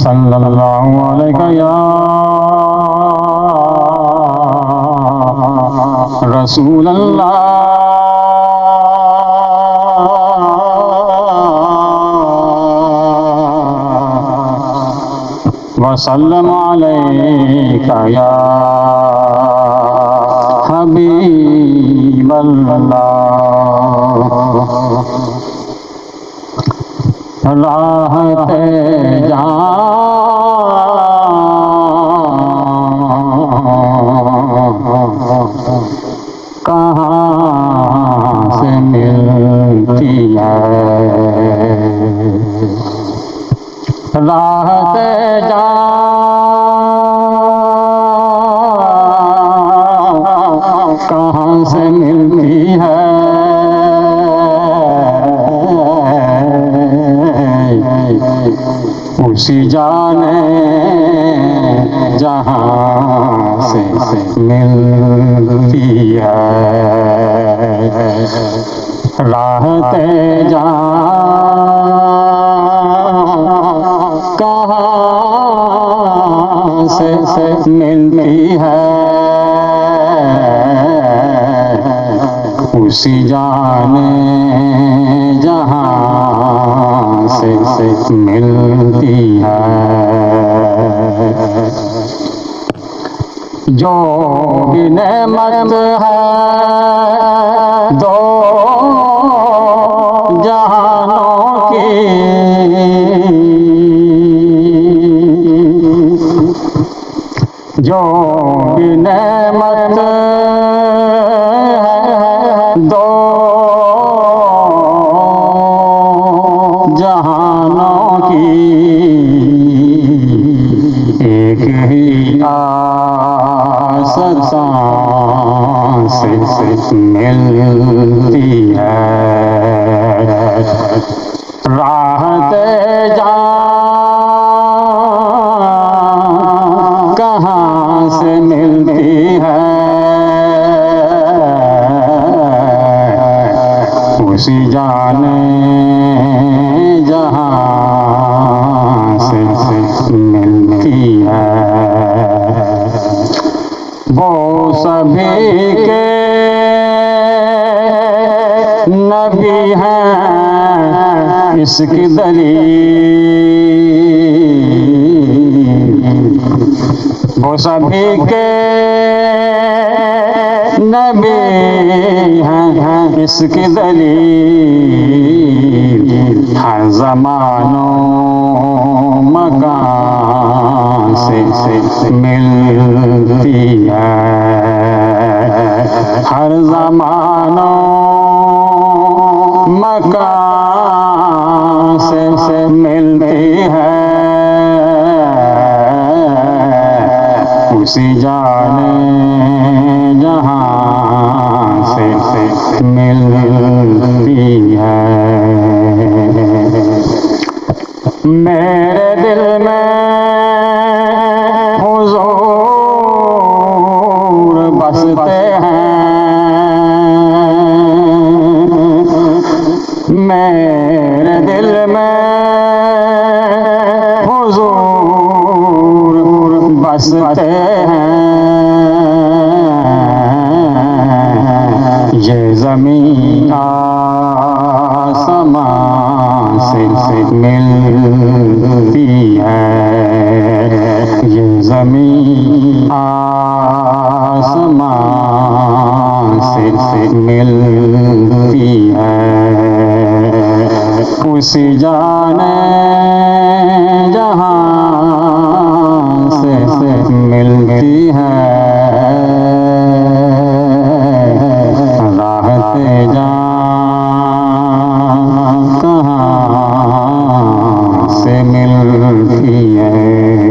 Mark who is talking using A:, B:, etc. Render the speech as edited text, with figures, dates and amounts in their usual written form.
A: सल्लल्लाहु अलैहि या रसूल अल्लाह वसल्लम अलैका या हबीब अल्लाह। राहते कहाँ से मिलती है, राहते कहाँ से मिलती है, उसी जाने जहाँ से मिलती है। राहते कहाँ से मिलती है, उसी जाने जहाँ से मिलती है। जो भी नेमत है दो जहानों की, जो भी नेमत दो जहानों की, एक ही आसमां से मिलती है। राहते कहाँ से मिलती है, उसी जाने जहाँ से मिलती है। वो सभी के नबी हैं इसकी दलील, वो सभी के नबी हैं इसकी दलील। हर ज़मानों मकान से मिलती है, हर ज़मानों मकान से मिलती है, उसी जाने जहाँ से मिलती है। मेरे दिल में हुजूर बसते हैं, मेरे दिल में हुजूर बसते हैं। ये ज़मीन आसमां से मिलती है, ये ज़मीन आसमां से मिलती है, उसी जाने जहाँ से मिलती है। राहते कहाँ से मिलती है।